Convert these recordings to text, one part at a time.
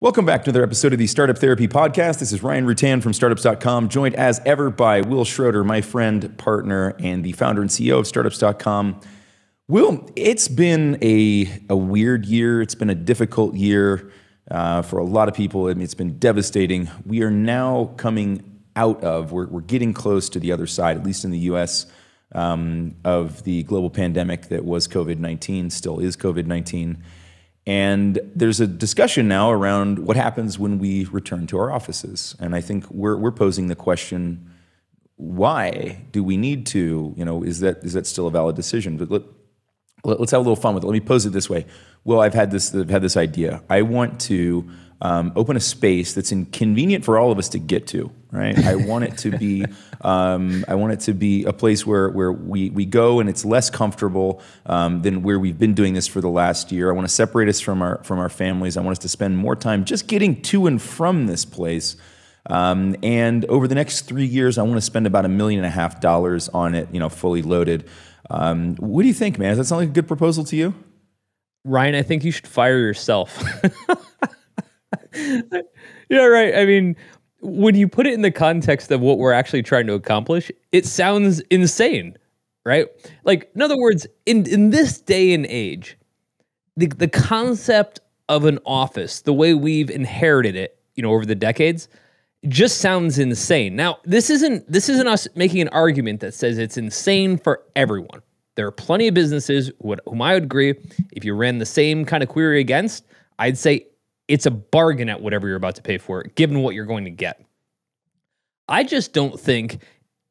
Welcome back to another episode of the Startup Therapy Podcast. This is Ryan Rutan from Startups.com, joined as ever by Will Schroeder, my friend, partner, and the founder and CEO of Startups.com. Will, it's been a weird year. It's been a difficult year for a lot of people. I mean, it's been devastating. We are now coming out of, we're getting close to the other side, at least in the US, of the global pandemic that was COVID-19, still is COVID-19. And there's a discussion now around what happens when we return to our offices. And I think we're posing the question, why do we need to? You know, is that still a valid decision? But let's have a little fun with it. Let me pose it this way. Well, I've had this idea. I want to open a space that's convenient for all of us to get to, right? I want it to be a place where we go and it's less comfortable than where we've been doing this for the last year. I want to separate us from our families. I want us to spend more time just getting to and from this place. And over the next 3 years, I want to spend about $1.5 million on it, fully loaded. What do you think, man? Does that sound like a good proposal to you? Ryan, I think you should fire yourself. Yeah, right. I mean, when you put it in the context of what we're actually trying to accomplish, it sounds insane, right? Like, in other words, in this day and age, the concept of an office, the way we've inherited it, over the decades, just sounds insane. Now, this isn't us making an argument that says it's insane for everyone. There are plenty of businesses whom I would agree, if you ran the same kind of query against, I'd say it's a bargain at whatever you're about to pay for it, given what you're going to get. I just don't think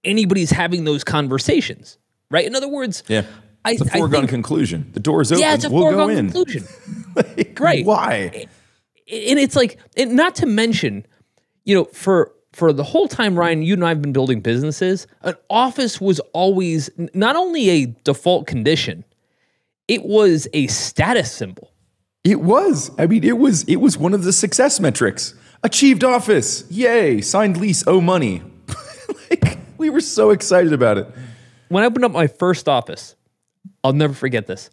anybody's having those conversations, right? In other words, yeah, it's a foregone conclusion. The door is open. Yeah, it's a foregone conclusion. Right. Why? And it's like, and not to mention, for the whole time, Ryan, you and I have been building businesses, an office was always not only a default condition, it was a status symbol. It was. I mean, it was one of the success metrics. Achieved office. Yay. Signed lease. Owe money. We were so excited about it. When I opened up my first office, I'll never forget this.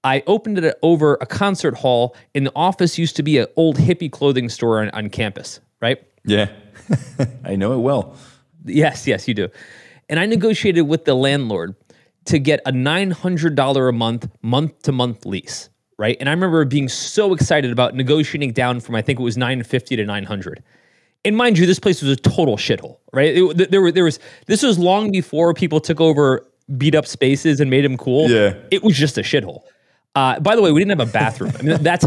I opened it over a concert hall, and the office used to be an old hippie clothing store on campus, right? Yeah. I know it well. Yes, you do. And I negotiated with the landlord to get a $900 a month-to-month lease. Right. And I remember being so excited about negotiating down from, I think it was $950 to $900. And mind you, this place was a total shithole, right? This was long before people took over beat up spaces and made them cool. Yeah. It was just a shithole. By the way, we didn't have a bathroom. I mean, that's,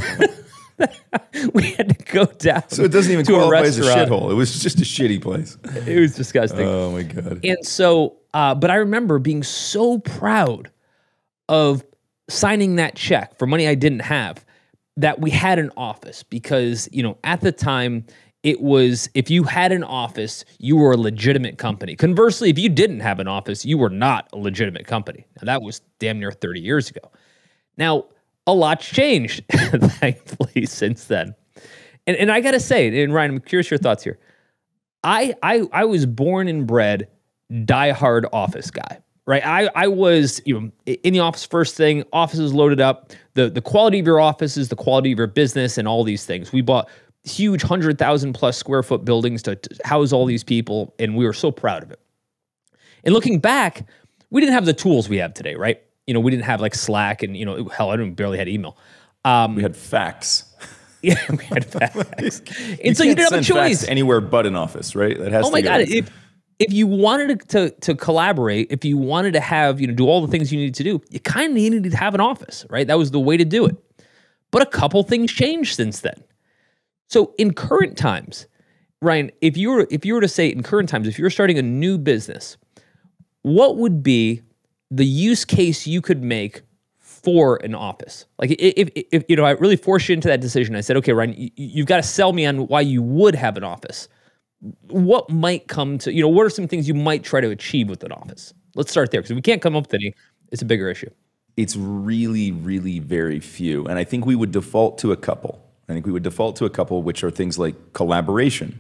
we had to go down. So it doesn't even qualify as a shithole. It was just a shitty place. It was disgusting. Oh my God. And so, but I remember being so proud of signing that check for money I didn't have, that we had an office, because, at the time it was, if you had an office, you were a legitimate company. Conversely, if you didn't have an office, you were not a legitimate company. Now, that was damn near 30 years ago. Now, a lot's changed, thankfully, since then. And I got to say, and Ryan, I'm curious your thoughts here. I was born and bred diehard office guy. Right, I was in the office first thing. Office is loaded up. The quality of your office is the quality of your business, and all these things. We bought huge 100,000+ square foot buildings to house all these people, and we were so proud of it. And looking back, we didn't have the tools we have today, right? We didn't have like Slack, and hell, I barely had email. We had fax. Yeah, we had fax. And so you didn't have a choice anywhere but an office, right? That has. Oh my God. If you wanted to collaborate, if you wanted to have, do all the things you needed to do, you kind of needed to have an office, right? That was the way to do it. But a couple things changed since then. So in current times, Ryan, if you were to say in current times, if you're starting a new business, what would be the use case you could make for an office? Like if I really forced you into that decision, I said, okay, Ryan, you've got to sell me on why you would have an office. What might come to, what are some things you might try to achieve with an office? Let's start there, because if we can't come up with any, it's a bigger issue. It's really, really very few. And I think we would default to a couple. Which are things like collaboration,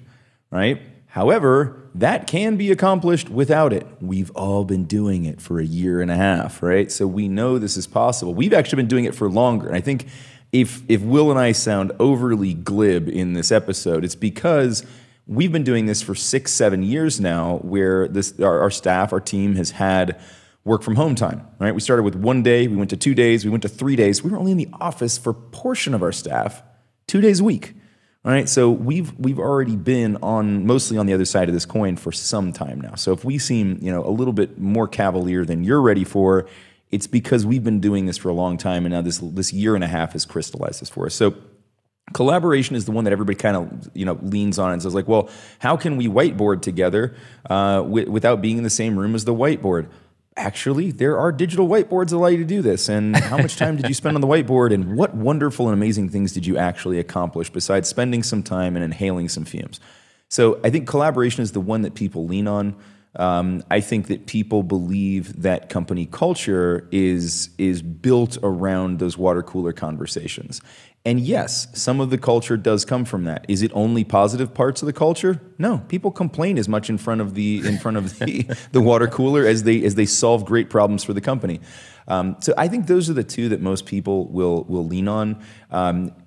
right? However, that can be accomplished without it. We've all been doing it for 1.5 years, right? So we know this is possible. We've actually been doing it for longer. And I think if Will and I sound overly glib in this episode, it's because we've been doing this for 6-7 years now, where our staff, our team has had work from home time, right? We started with 1 day, we went to 2 days, we went to 3 days. We were only in the office for a portion of our staff 2 days a week. All right, so we've already been mostly on the other side of this coin for some time now. So if we seem, a little bit more cavalier than you're ready for, it's because we've been doing this for a long time, and now this year and a half has crystallized this for us. So collaboration is the one that everybody kind of leans on and says, like, well, how can we whiteboard together without being in the same room as the whiteboard? Actually, there are digital whiteboards that allow you to do this. And how much time did you spend on the whiteboard, and what wonderful and amazing things did you actually accomplish besides spending some time and inhaling some fumes? So I think collaboration is the one that people lean on. I think that people believe that company culture is built around those water cooler conversations. And yes, some of the culture does come from that. Is it only positive parts of the culture? No, people complain as much in front of the the water cooler as they solve great problems for the company. So I think those are the two that most people will lean on.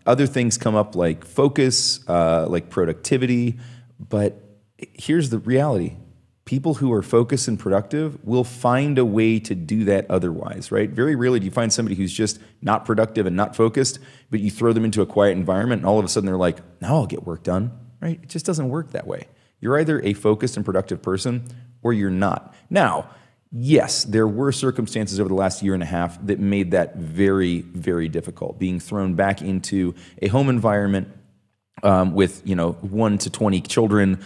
Other things come up like focus, like productivity, but here's the reality. People who are focused and productive will find a way to do that otherwise, right? Very rarely do you find somebody who's just not productive and not focused, but you throw them into a quiet environment and all of a sudden they're like, now I'll get work done, right? It just doesn't work that way. You're either a focused and productive person or you're not. Now, yes, there were circumstances over the last year and a half that made that very, very difficult. Being thrown back into a home environment with 1 to 20 children,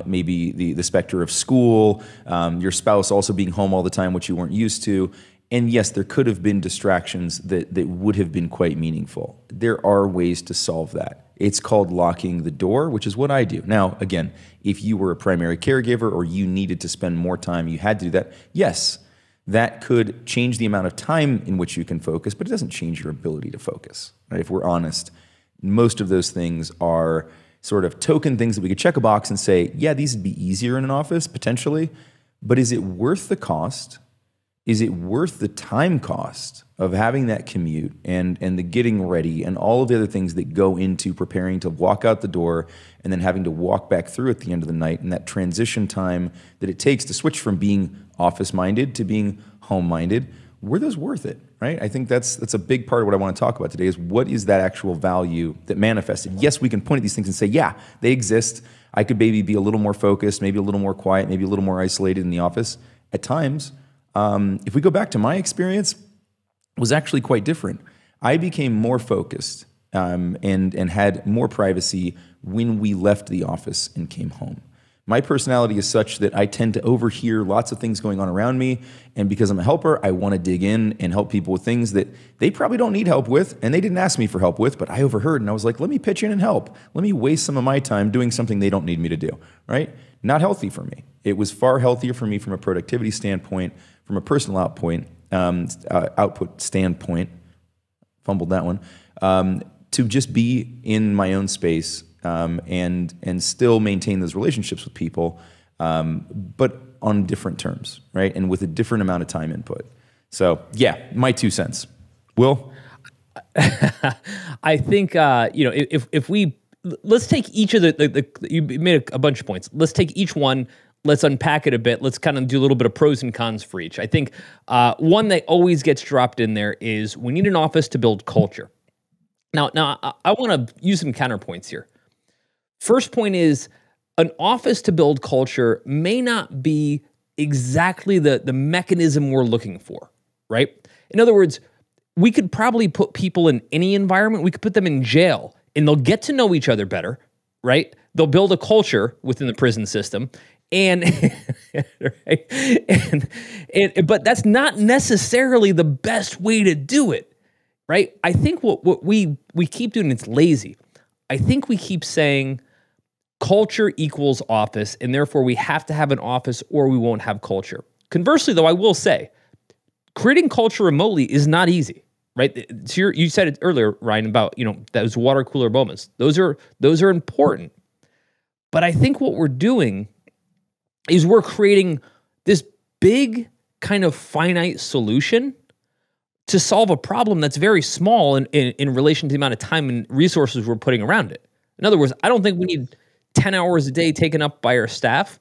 maybe the specter of school, your spouse also being home all the time, which you weren't used to. And yes, there could have been distractions that would have been quite meaningful. There are ways to solve that. It's called locking the door, which is what I do. Now, again, if you were a primary caregiver or you needed to spend more time, you had to do that. Yes, that could change the amount of time in which you can focus, but it doesn't change your ability to focus, right? If we're honest. Most of those things are sort of token things that we could check a box and say, yeah, these would be easier in an office, potentially, but is it worth the cost? Is it worth the time cost of having that commute and the getting ready and all of the other things that go into preparing to walk out the door and then having to walk back through at the end of the night, and that transition time that it takes to switch from being office-minded to being home-minded? Were those worth it, right? I think that's a big part of what I want to talk about today is what is that actual value that manifested? Yes, we can point at these things and say, yeah, they exist. I could maybe be a little more focused, maybe a little more quiet, maybe a little more isolated in the office at times. If we go back to my experience, it was actually quite different. I became more focused and had more privacy when we left the office and came home. My personality is such that I tend to overhear lots of things going on around me, and because I'm a helper, I want to dig in and help people with things that they probably don't need help with, and they didn't ask me for help with, but I overheard, and I was like, let me pitch in and help. Let me waste some of my time doing something they don't need me to do, right? Not healthy for me. It was far healthier for me from a productivity standpoint, from a personal output standpoint, fumbled that one, to just be in my own space and still maintain those relationships with people, but on different terms, right? And with a different amount of time input. So yeah, my 2 cents. Will? I think, if we, let's take each of you made a bunch of points. Let's take each one. Let's unpack it a bit. Let's kind of do a little bit of pros and cons for each. I think one that always gets dropped in there is we need an office to build culture. Now I want to use some counterpoints here. First point is an office to build culture may not be exactly the mechanism we're looking for, right? In other words, we could probably put people in any environment. We could put them in jail and they'll get to know each other better, right? They'll build a culture within the prison system. And, right? But that's not necessarily the best way to do it, right? I think what we keep doing, it's lazy. I think we keep saying culture equals office, and therefore we have to have an office or we won't have culture. Conversely, though, I will say, creating culture remotely is not easy, right? So you said it earlier, Ryan, about those water cooler moments. Those are important. But I think what we're doing is we're creating this big kind of finite solution to solve a problem that's very small in relation to the amount of time and resources we're putting around it. In other words, I don't think we need 10 hours a day taken up by our staff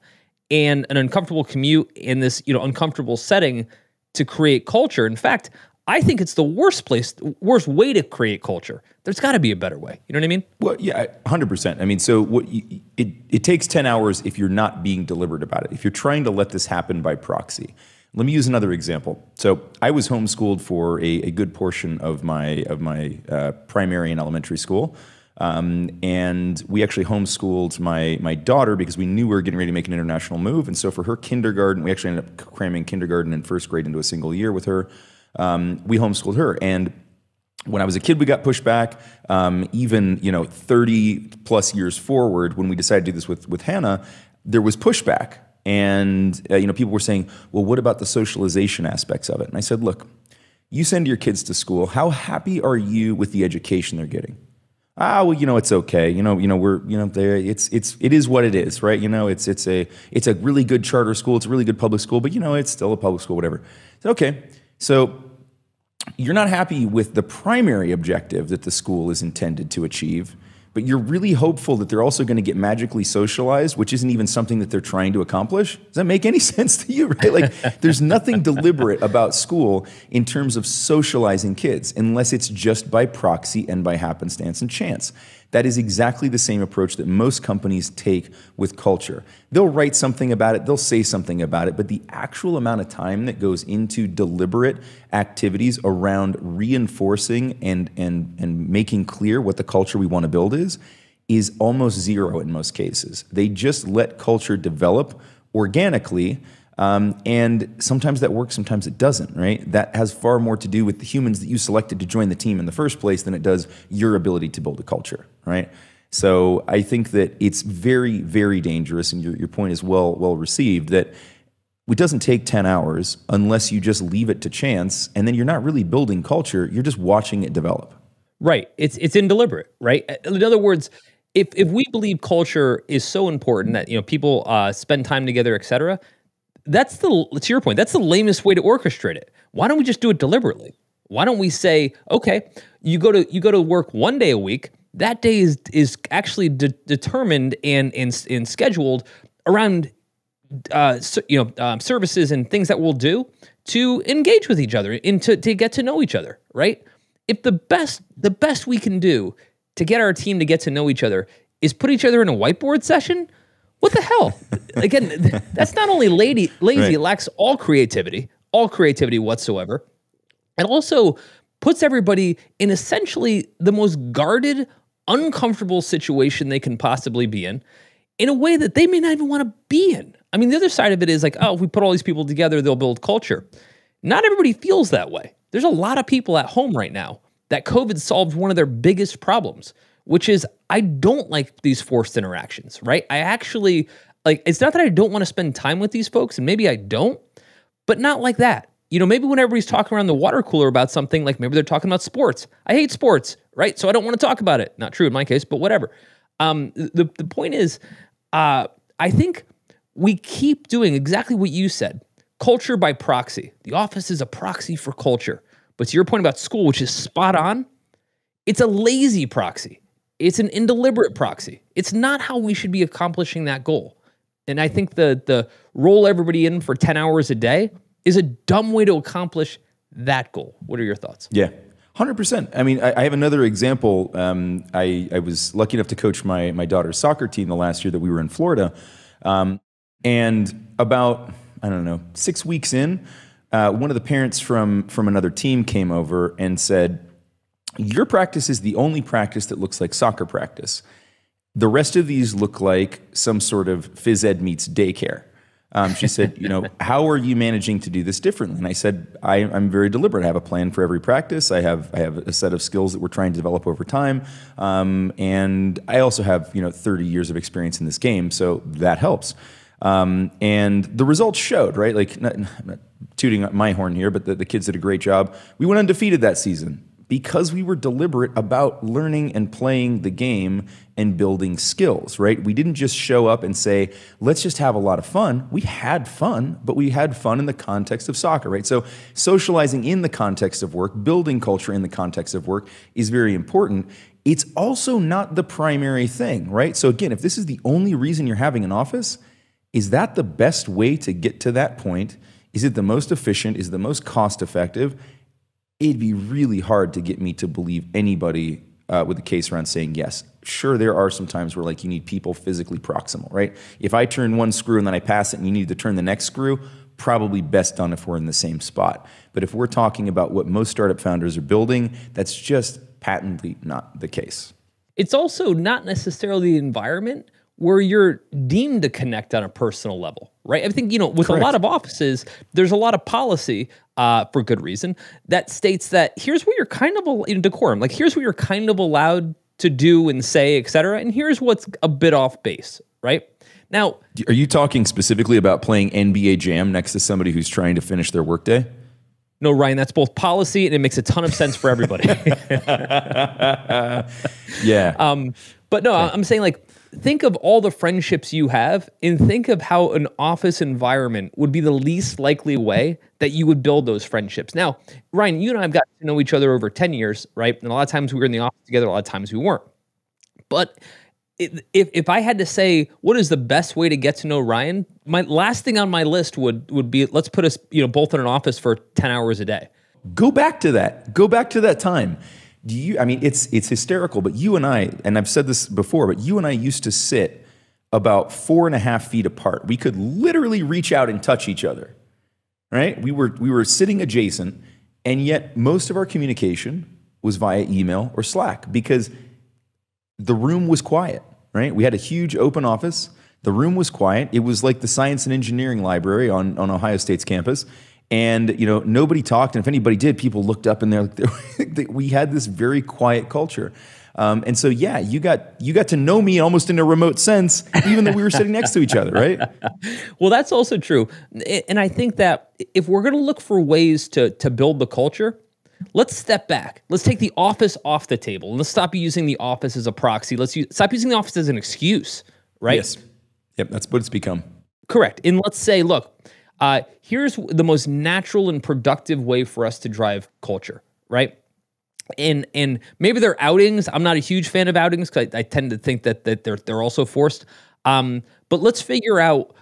and an uncomfortable commute in this, uncomfortable setting to create culture. In fact, I think it's the worst way to create culture. There's got to be a better way. You know what I mean? Well, yeah, 100%. I mean, so it takes 10 hours if you're not being deliberate about it. If you're trying to let this happen by proxy. Let me use another example. So I was homeschooled for a good portion of my primary and elementary school. And we actually homeschooled my daughter because we knew we were getting ready to make an international move. And so for her kindergarten, we actually ended up cramming kindergarten and first grade into a single year with her. We homeschooled her. And when I was a kid, we got pushed back. Even 30 plus years forward, when we decided to do this with Hannah, there was pushback. And people were saying, well, what about the socialization aspects of it? And I said, look, you send your kids to school. How happy are you with the education they're getting? Well, it's okay. It is what it is, right? It's a really good charter school. It's a really good public school, but it's still a public school, whatever. So, okay. So you're not happy with the primary objective that the school is intended to achieve, but you're really hopeful that they're also going to get magically socialized, which isn't even something that they're trying to accomplish. Does that make any sense to you, right? Like, there's nothing deliberate about school in terms of socializing kids, unless it's just by proxy and by happenstance and chance. That is exactly the same approach that most companies take with culture. They'll write something about it, they'll say something about it, but the actual amount of time that goes into deliberate activities around reinforcing and making clear what the culture we want to build is almost zero in most cases. They just let culture develop organically, and sometimes that works, sometimes it doesn't, right? That has far more to do with the humans that you selected to join the team in the first place than it does your ability to build a culture, right? So I think that it's very, very dangerous, and your point is well received, that it doesn't take 10 hours unless you just leave it to chance, and then you're not really building culture, you're just watching it develop. Right. It's indeliberate, right? In other words, if we believe culture is so important that people spend time together, et cetera, to your point, that's the lamest way to orchestrate it. Why don't we just do it deliberately? Why don't we say, okay, you go to work one day a week. That day is actually determined and scheduled around services and things that we'll do to engage with each other and to get to know each other, right? If the best we can do to get our team to get to know each other is put each other in a whiteboard session, what the hell? Again, that's not only lazy, right. It lacks all creativity whatsoever. It also puts everybody in essentially the most guarded, uncomfortable situation they can possibly be in a way that they may not even want to be in. I mean, the other side of it is like, oh, if we put all these people together, they'll build culture. Not everybody feels that way. There's a lot of people at home right now that COVID solved one of their biggest problems, which is I don't like these forced interactions, right? I actually, it's not that I don't want to spend time with these folks, and maybe I don't, but not like that. Maybe when everybody's talking around the water cooler about something, like maybe they're talking about sports. I hate sports, right? So I don't want to talk about it. Not true in my case, but whatever. The point is, I think we keep doing exactly what you said. Culture by proxy. The office is a proxy for culture. But to your point about school, which is spot on, it's a lazy proxy. It's an indeliberate proxy. It's not how we should be accomplishing that goal. And I think the roll everybody in for 10 hours a day is a dumb way to accomplish that goal. What are your thoughts? Yeah, 100%. I mean, I have another example. I was lucky enough to coach my daughter's soccer team the last year that we were in Florida. And about, 6 weeks in, one of the parents from another team came over and said, your practice is the only practice that looks like soccer practice. The rest of these look like some sort of phys ed meets daycare. She said, how are you managing to do this differently? And I said, I'm very deliberate. I have a plan for every practice. I have a set of skills that we're trying to develop over time. And I also have, 30 years of experience in this game. So that helps. And the results showed, right? Like, not tooting my horn here, but the kids did a great job. We went undefeated that season. because we were deliberate about learning and playing the game and building skills, right? We didn't just show up and say, let's just have a lot of fun. We had fun, but we had fun in the context of soccer, right? So socializing in the context of work, building culture in the context of work is very important. It's also not the primary thing, right? So again, if this is the only reason you're having an office, is that the best way to get to that point? Is it the most efficient? Is it the most cost effective? It'd be really hard to get me to believe anybody with a case around saying yes. Sure, there are some times where like you need people physically proximal, right? If I turn one screw and then I pass it and you need to turn the next screw, probably best done if we're in the same spot. But if we're talking about what most startup founders are building, that's just patently not the case. It's also not necessarily the environment where you're deemed to connect on a personal level, right? I think, with Correct. a lot of offices, there's a lot of policy, for good reason, that states that here's what you're kind of, decorum, like here's what you're kind of allowed to do and say, et cetera, and here's what's a bit off base, right? Now, are you talking specifically about playing NBA Jam next to somebody who's trying to finish their workday? no, Ryan, that's both policy and it makes a ton of sense for everybody. Yeah. But no, I'm saying like, think of all the friendships you have and think of how an office environment would be the least likely way that you would build those friendships. Now, Ryan, you and I have got to know each other over 10 years, right? And a lot of times we were in the office together, a lot of times we weren't. But if I had to say what is the best way to get to know Ryan, my last thing on my list would be let's put us both in an office for 10 hours a day. Go back to that. Go back to that time. It's hysterical, but you and I, and I've said this before, but you and I used to sit about 4.5 feet apart. We could literally reach out and touch each other, right? We were sitting adjacent, and yet most of our communication was via email or Slack because the room was quiet, right? We had a huge open office. The room was quiet. It was like the science and engineering library on Ohio State's campus. And nobody talked, and if anybody did, people looked up, and we had this very quiet culture. And so, yeah, you got to know me almost in a remote sense, even though we were sitting next to each other, right? Well, that's also true, and I think that if we're going to look for ways to build the culture, let's step back. Let's take the office off the table, and let's stop using the office as a proxy. Stop using the office as an excuse, right? Yes. Yep, that's what it's become. Correct. And let's say, look. Here's the most natural and productive way for us to drive culture, right? And maybe they're outings. I'm not a huge fan of outings because I tend to think that they're also forced. But let's figure out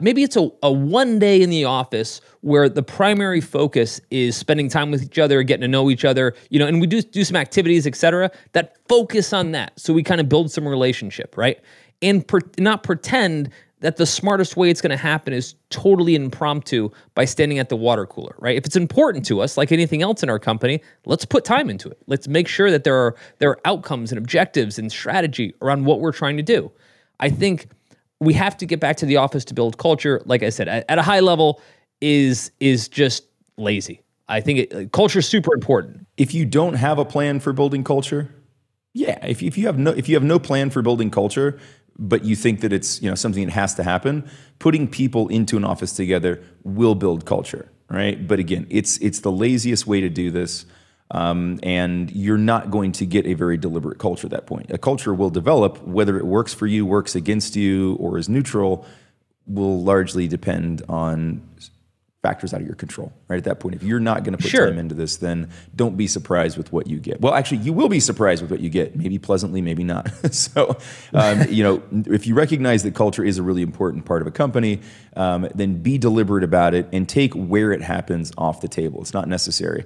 maybe it's a one day in the office where the primary focus is spending time with each other, getting to know each other, and we do some activities, et cetera, that focus on that. So we kind of build some relationship, right? And not pretend that the smartest way it's going to happen is totally impromptu by standing at the water cooler, right? If it's important to us, like anything else in our company, let's put time into it. Let's make sure that there are outcomes and objectives and strategy around what we're trying to do. I think we have to get back to the office to build culture. Like I said, at a high level is just lazy. I think culture is super important. If you don't have a plan for building culture, yeah. If you have no plan for building culture, but you think that it's something that has to happen, putting people into an office together will build culture, right? But again, it's the laziest way to do this, and you're not going to get a very deliberate culture at that point. A culture will develop, whether it works for you, works against you, or is neutral, will largely depend on factors out of your control, right? At that point, if you're not going to put time into this, then don't be surprised with what you get. Well, actually, you will be surprised with what you get, maybe pleasantly, maybe not. So, if you recognize that culture is a really important part of a company, then be deliberate about it and take where it happens off the table. It's not necessary.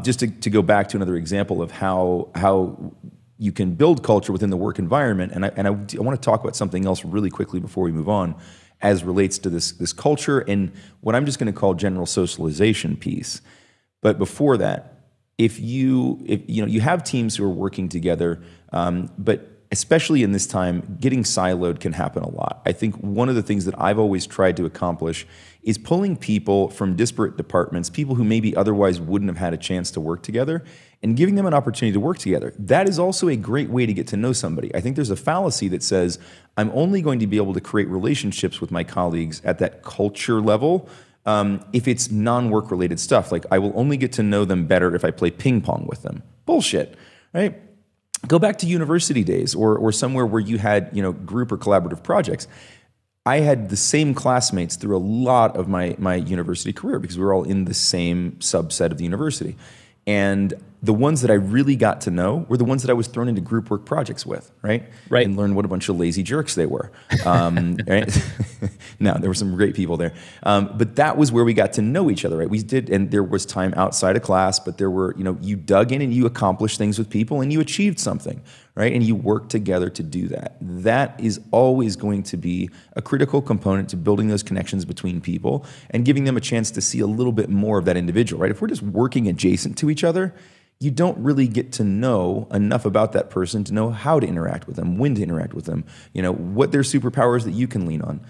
Just to go back to another example of how you can build culture within the work environment, and I want to talk about something else really quickly before we move on, as relates to this culture and what I'm just going to call general socialization piece. But before that, if you have teams who are working together, but especially in this time, getting siloed can happen a lot. I think one of the things that I've always tried to accomplish is pulling people from disparate departments, people who maybe otherwise wouldn't have had a chance to work together, and giving them an opportunity to work together. That is also a great way to get to know somebody. I think there's a fallacy that says, I'm only going to be able to create relationships with my colleagues at that culture level If it's non-work related stuff, like I will only get to know them better if I play ping pong with them. Bullshit, right? Go back to university days or somewhere where you had, group or collaborative projects. I had the same classmates through a lot of my university career because we were all in the same subset of the university. And the ones that I really got to know were the ones that I was thrown into group work projects with, right? Right. And learned what a bunch of lazy jerks they were. Right? No, there were some great people there. But that was where we got to know each other, right? We did, and there was time outside of class, but there were, you dug in and you accomplished things with people and you achieved something, right? And you worked together to do that. That is always going to be a critical component to building those connections between people and giving them a chance to see a little bit more of that individual, right? If we're just working adjacent to each other, you don't really get to know enough about that person to know how to interact with them, when to interact with them, what their superpowers that you can lean on.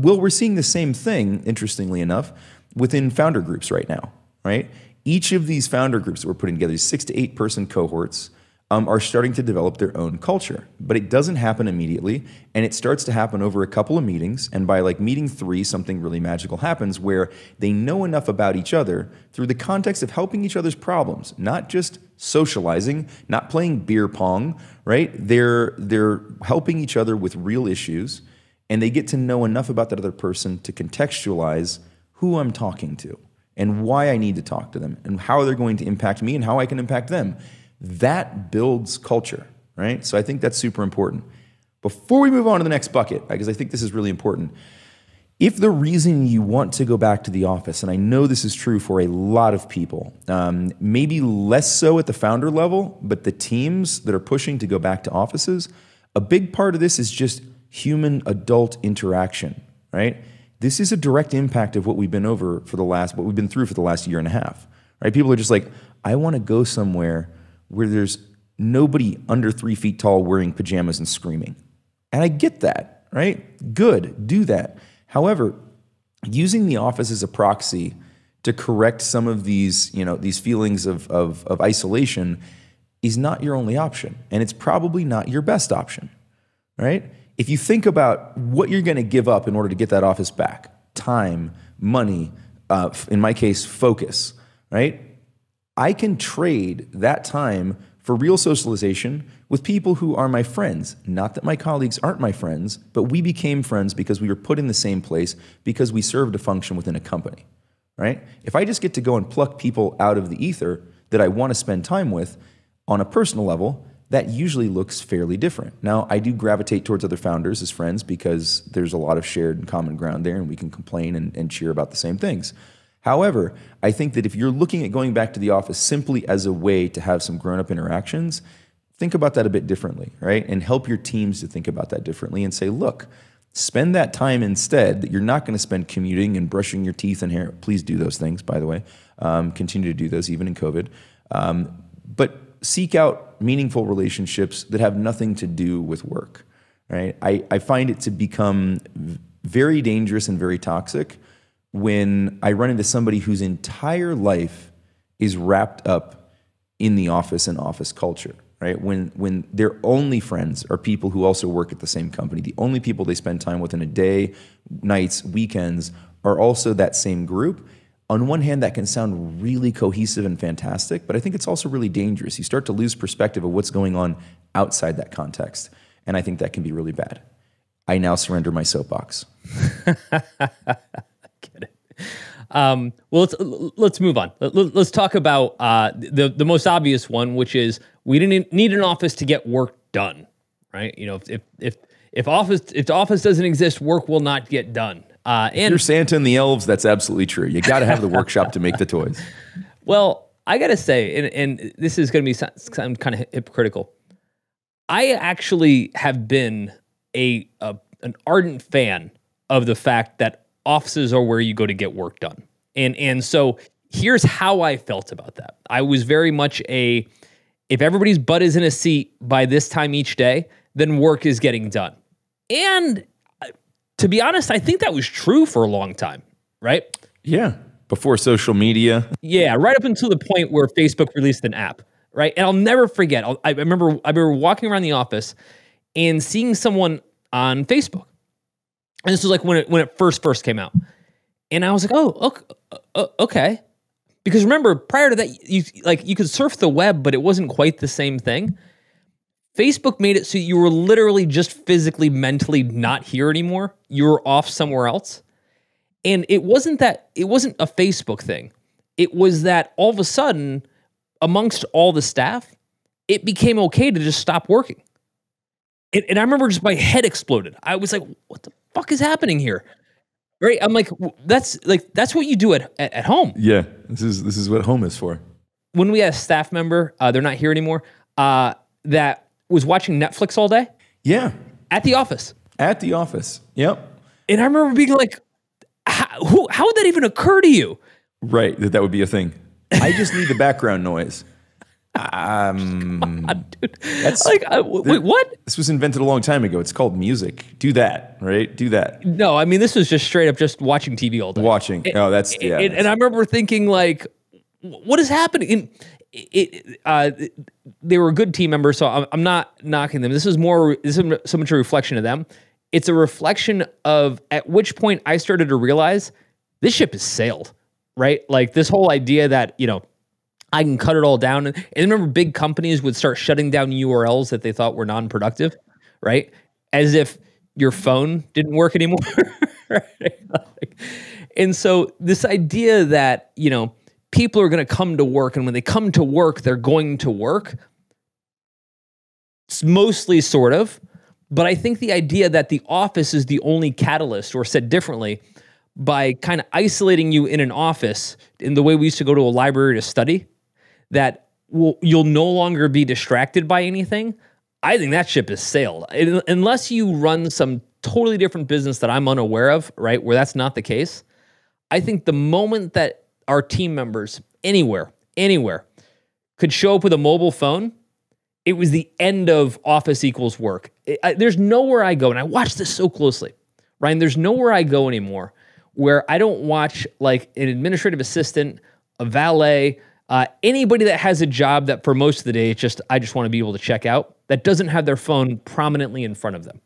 We're seeing the same thing, interestingly enough, within founder groups right now, right? Each of these founder groups that we're putting together, these 6 to 8 person cohorts, are starting to develop their own culture. But it doesn't happen immediately, and it starts to happen over a couple of meetings, and by like meeting 3, something really magical happens where they know enough about each other through the context of helping each other's problems, not just socializing, not playing beer pong, right? They're helping each other with real issues, and they get to know enough about that other person to contextualize who I'm talking to and why I need to talk to them and how they're going to impact me and how I can impact them. That builds culture, right? So I think that's super important. Before we move on to the next bucket, because I think this is really important, if the reason you want to go back to the office, and I know this is true for a lot of people, maybe less so at the founder level, but the teams that are pushing to go back to offices, a big part of this is just human adult interaction, right? This is a direct impact of what we've been through for the last year and a half, right? People are just like, I want to go somewhere where there's nobody under 3 feet tall wearing pajamas and screaming. And I get that, right? Good, do that. However, using the office as a proxy to correct some of these, these feelings of isolation is not your only option. And it's probably not your best option, right? If you think about what you're going to give up in order to get that office back, time, money, in my case, focus, right? I can trade that time for real socialization with people who are my friends. Not that my colleagues aren't my friends, but we became friends because we were put in the same place because we served a function within a company, right? If I just get to go and pluck people out of the ether that I want to spend time with on a personal level, that usually looks fairly different. Now, I do gravitate towards other founders as friends because there's a lot of shared and common ground there and we can complain and cheer about the same things. However, I think that if you're looking at going back to the office simply as a way to have some grown-up interactions, think about that a bit differently, right? And help your teams to think about that differently and say, look, spend that time instead that you're not going to spend commuting and brushing your teeth and hair. Please do those things, by the way. Continue to do those even in COVID. But seek out meaningful relationships that have nothing to do with work, right? I find it to become very dangerous and very toxic when I run into somebody whose entire life is wrapped up in the office and office culture, right? When their only friends are people who also work at the same company, the only people they spend time with in a day, nights, weekends are also that same group. On one hand, that can sound really cohesive and fantastic, but I think it's also really dangerous. You start to lose perspective of what's going on outside that context, and I think that can be really bad. I now surrender my soapbox. Get it. Well, let's move on. Let's talk about the most obvious one, which is we didn't need an office to get work done, right? If office doesn't exist, work will not get done. And if you're Santa and the elves, that's absolutely true. You got to have the workshop to make the toys. Well, I got to say, and this is going to be some kind of hypocritical. I actually have been an ardent fan of the fact that offices are where you go to get work done. And so here's how I felt about that. I was very much if everybody's butt is in a seat by this time each day, then work is getting done. And to be honest, I think that was true for a long time, right? Yeah. Before social media. Yeah, right up until the point where Facebook released an app, right? And I'll never forget. I remember walking around the office and seeing someone on Facebook. And this was like when it first came out. And I was like, oh, okay. Because remember, prior to that, you could surf the web, but it wasn't quite the same thing. Facebook made it so you were literally just physically, mentally not here anymore. You were off somewhere else. And it wasn't a Facebook thing. It was that all of a sudden, amongst all the staff, it became okay to just stop working. And I remember just my head exploded. I was like, what the fuck is happening here? Right? I'm like, that's what you do at home. Yeah, this is what home is for. When we had a staff member, they're not here anymore, that was watching Netflix all day. Yeah. At the office. At the office. Yep. And I remember being like, how would that even occur to you? Right, that would be a thing. I just need the background noise. Dude. That's like, wait, what? This was invented a long time ago. It's called music. Do that, right? Do that. No, I mean, this was just straight up just watching TV all day. Watching. And I remember thinking, like, what is happening? They were a good team members, so I'm not knocking them. This isn't so much a reflection of them. It's a reflection of at which point I started to realize this ship has sailed, right? Like this whole idea that, I can cut it all down. And remember, big companies would start shutting down URLs that they thought were non-productive, right? As if your phone didn't work anymore. Right? And so this idea that, people are going to come to work, and when they come to work, they're going to work. It's mostly sort of, but I think the idea that the office is the only catalyst, or said differently, by kind of isolating you in an office in the way we used to go to a library to study, that you'll no longer be distracted by anything. I think that ship has sailed. Unless you run some totally different business that I'm unaware of, right, where that's not the case. I think the moment that our team members anywhere could show up with a mobile phone, it was the end of office equals work. There's nowhere I go, and I watch this so closely, Ryan, there's nowhere I go anymore where I don't watch like an administrative assistant, a valet, anybody that has a job that for most of the day, I just want to be able to check out, that doesn't have their phone prominently in front of them.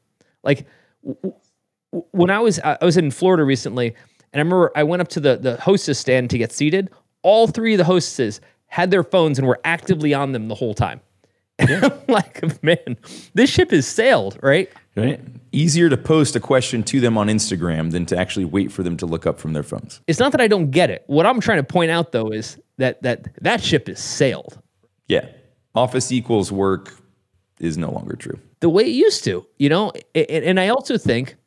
Like when I was in Florida recently, and I remember I went up to the hostess stand to get seated. All three of the hostesses had their phones and were actively on them the whole time. Yeah. I'm like, man, this ship has sailed, right? Right. Easier to post a question to them on Instagram than to actually wait for them to look up from their phones. It's not that I don't get it. What I'm trying to point out, though, is that ship has sailed. Yeah. Office equals work is no longer true. The way it used to, and I also think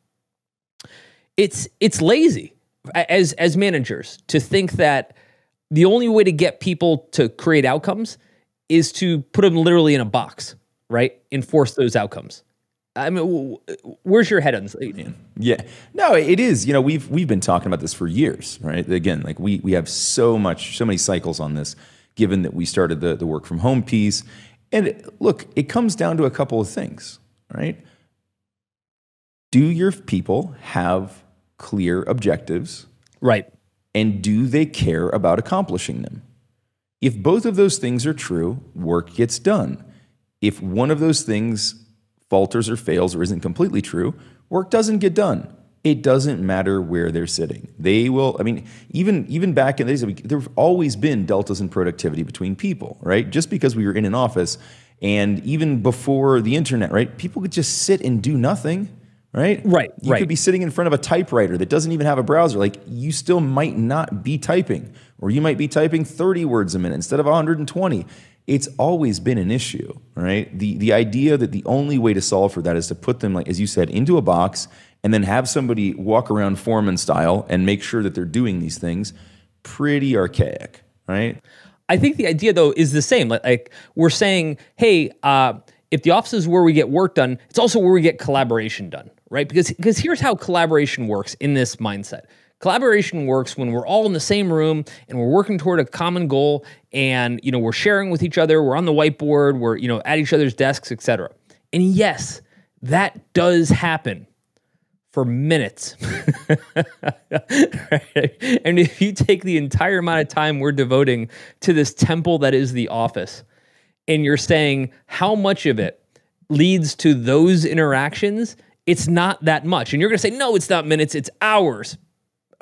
it's lazy as managers to think that the only way to get people to create outcomes is to put them literally in a box, right? Enforce those outcomes. I mean, where's your head on this? Yeah, no, it is. We've been talking about this for years, right? Again, like we have so many cycles on this, given that we started the work from home piece. And look, it comes down to a couple of things, right? Do your people have clear objectives? Right. And do they care about accomplishing them? If both of those things are true, work gets done. If one of those things falters or fails or isn't completely true, work doesn't get done. It doesn't matter where they're sitting. They will, even back in the days, there have always been deltas in productivity between people, right? Just because we were in an office, and even before the internet, right? People could just sit and do nothing, right? Right. You could be sitting in front of a typewriter that doesn't even have a browser. Like, you still might not be typing, or you might be typing 30 words a minute instead of 120. It's always been an issue, right? The idea that the only way to solve for that is to put them, like, as you said, into a box and then have somebody walk around foreman style and make sure that they're doing these things, pretty archaic, right? I think the idea, though, is the same. Like we're saying, hey, if the office is where we get work done, it's also where we get collaboration done, right? Because here's how collaboration works in this mindset. Collaboration works when we're all in the same room and we're working toward a common goal, and we're sharing with each other, we're on the whiteboard, we're at each other's desks, etc. And yes, that does happen for minutes. Right? And if you take the entire amount of time we're devoting to this temple that is the office, and you're saying how much of it leads to those interactions, it's not that much. And you're going to say, no, it's not minutes, it's hours.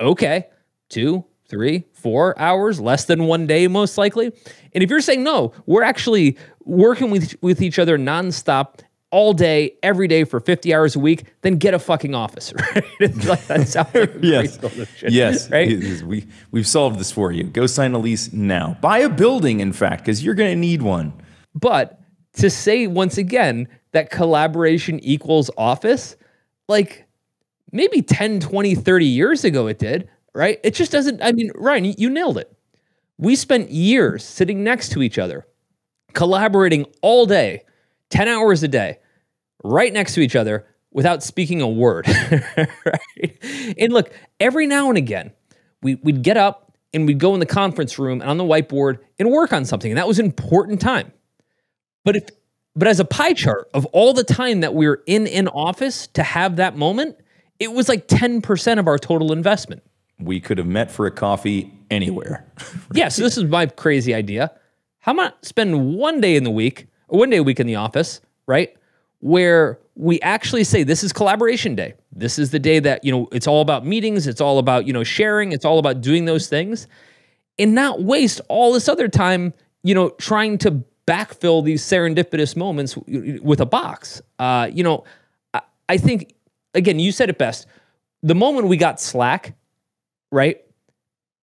Okay, 2, 3, 4 hours, less than 1 day, most likely. And if you're saying, no, we're actually working with each other nonstop all day, every day for 50 hours a week, then get a fucking office, right? It's like, that sounds like a great solution, yes. right? We've solved this for you. Go sign a lease now. Buy a building, in fact, because you're going to need one. But to say, once again, that collaboration equals office, like maybe 10, 20, 30 years ago it did, right? It just doesn't, I mean, Ryan, you nailed it. We spent years sitting next to each other, collaborating all day, 10 hours a day, right next to each other without speaking a word, right? And look, every now and again, we'd get up and we'd go in the conference room and on the whiteboard and work on something, and that was important time. But as a pie chart of all the time that we're in an office to have that moment, it was like 10% of our total investment. We could have met for a coffee anywhere. Yeah, so this is my crazy idea. How about spend 1 day a week in the office, right? Where we actually say, this is collaboration day. This is the day that, it's all about meetings. It's all about, sharing. It's all about doing those things and not waste all this other time, trying to backfill these serendipitous moments with a box. I think, again, you said it best. The moment we got Slack, right,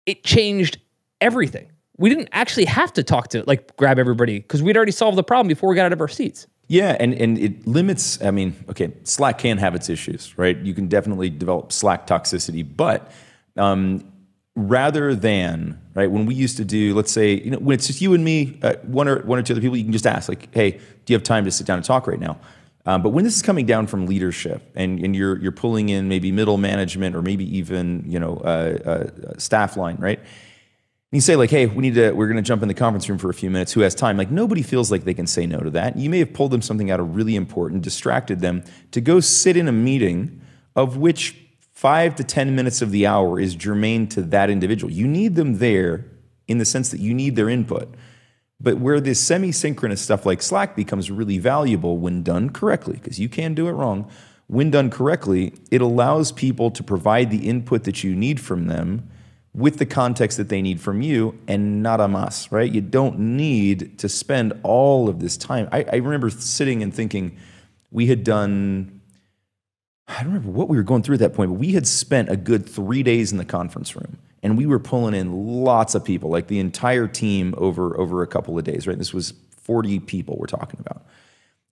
it changed everything. We didn't actually have to grab everybody because we'd already solved the problem before we got out of our seats. Yeah, and it limits, Slack can have its issues, right? You can definitely develop Slack toxicity, but rather than, right, when we used to do, let's say, when it's just you and me, one or two other people, you can just ask, like, hey, do you have time to sit down and talk right now? But when this is coming down from leadership and you're pulling in maybe middle management or maybe even, staff line, right? And you say like, hey, we're going to jump in the conference room for a few minutes. Who has time? Like nobody feels like they can say no to that. You may have pulled them something out of really important, distracted them to go sit in a meeting of which 5 to 10 minutes of the hour is germane to that individual. You need them there in the sense that you need their input. But where this semi-synchronous stuff like Slack becomes really valuable when done correctly, because you can do it wrong, when done correctly, it allows people to provide the input that you need from them with the context that they need from you and not a mas, right? You don't need to spend all of this time. I remember sitting and thinking we had done, I don't remember what we were going through at that point, but we had spent a good 3 days in the conference room and we were pulling in lots of people, like the entire team over a couple of days, right? This was 40 people we're talking about.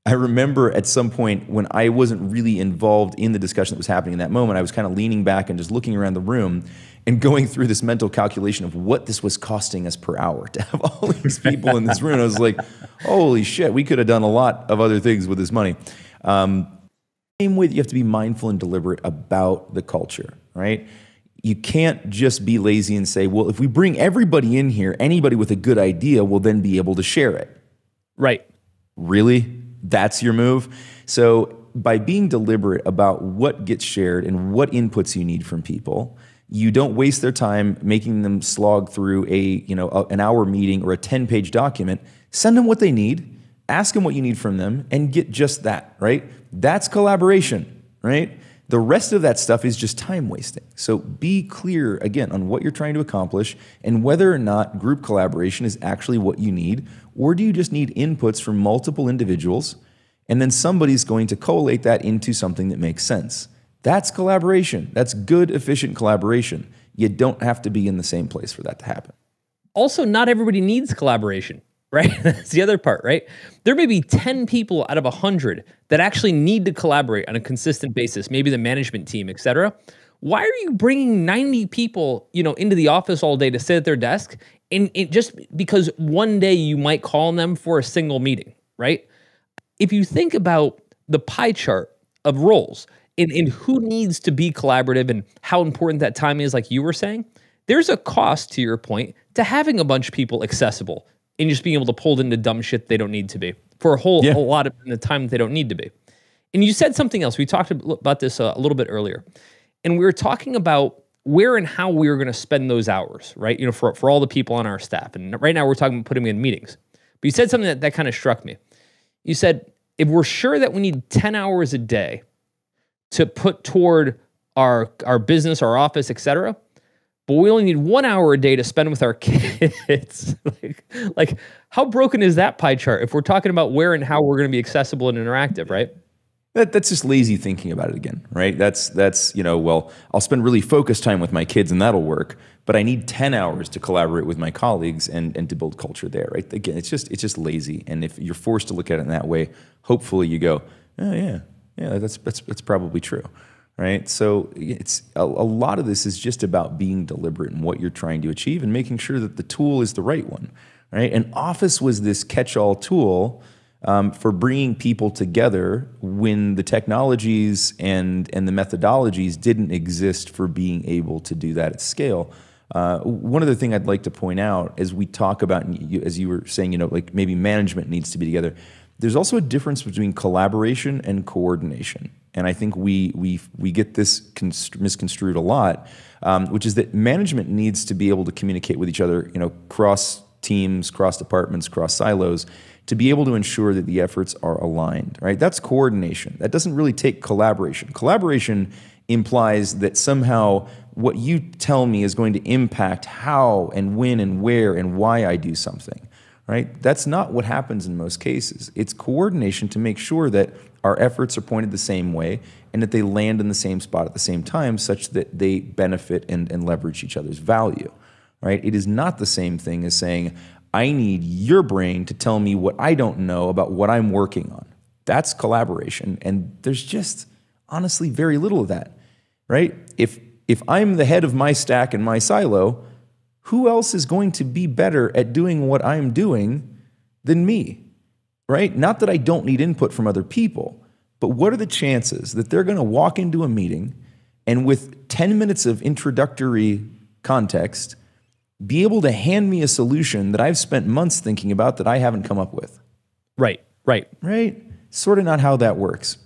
I remember at some point when I wasn't really involved in the discussion that was happening in that moment, I was kind of leaning back and just looking around the room and going through this mental calculation of what this was costing us per hour to have all these people in this room. I was like, holy shit, we could have done a lot of other things with this money. Same way that you have to be mindful and deliberate about the culture, right? You can't just be lazy and say, well, if we bring everybody in here, anybody with a good idea will then be able to share it. Right. Really? That's your move? So by being deliberate about what gets shared and what inputs you need from people, you don't waste their time making them slog through an hour meeting or a 10-page document. Send them what they need, ask them what you need from them, and get just that, right? That's collaboration, right? The rest of that stuff is just time wasting. So be clear, again, on what you're trying to accomplish and whether or not group collaboration is actually what you need, or do you just need inputs from multiple individuals, and then somebody's going to collate that into something that makes sense. That's collaboration. That's good, efficient collaboration. You don't have to be in the same place for that to happen. Also, not everybody needs collaboration, right? That's the other part, right? There may be 10 people out of 100 that actually need to collaborate on a consistent basis, maybe the management team, et cetera. Why are you bringing 90 people, into the office all day to sit at their desk and just because one day you might call on them for a single meeting, right? If you think about the pie chart of roles, and who needs to be collaborative and how important that time is, like you were saying, there's a cost, to your point, to having a bunch of people accessible and just being able to pull into dumb shit they don't need to be for a lot of the time that they don't need to be. And you said something else. We talked about this a little bit earlier. And we were talking about where and how we were going to spend those hours, right? For all the people on our staff. And right now we're talking about putting them in meetings. But you said something that kind of struck me. You said, if we're sure that we need 10 hours a day to put toward our business, our office, et cetera, but we only need 1 hour a day to spend with our kids. like how broken is that pie chart if we're talking about where and how we're going to be accessible and interactive, right? That's just lazy thinking about it again, right? That's well, I'll spend really focused time with my kids and that'll work, but I need 10 hours to collaborate with my colleagues and to build culture there, right? Again, it's just lazy. And if you're forced to look at it in that way, hopefully you go, oh yeah, that's probably true, right? So it's a lot of this is just about being deliberate in what you're trying to achieve and making sure that the tool is the right one, right? And Office was this catch-all tool for bringing people together when the technologies and the methodologies didn't exist for being able to do that at scale. One other thing I'd like to point out as we talk about, as you were saying, like maybe management needs to be together, there's also a difference between collaboration and coordination. And I think we get this misconstrued a lot, which is that management needs to be able to communicate with each other, cross teams, cross departments, cross silos, to be able to ensure that the efforts are aligned, right? That's coordination. That doesn't really take collaboration. Collaboration implies that somehow what you tell me is going to impact how and when and where and why I do something, right? That's not what happens in most cases. It's coordination to make sure that our efforts are pointed the same way and that they land in the same spot at the same time such that they benefit and leverage each other's value, right? It is not the same thing as saying, I need your brain to tell me what I don't know about what I'm working on. That's collaboration. And there's just honestly very little of that, right? If I'm the head of my stack and my silo, who else is going to be better at doing what I'm doing than me, right? Not that I don't need input from other people, but what are the chances that they're going to walk into a meeting and with 10 minutes of introductory context, be able to hand me a solution that I've spent months thinking about that I haven't come up with? Right. Sort of not how that works.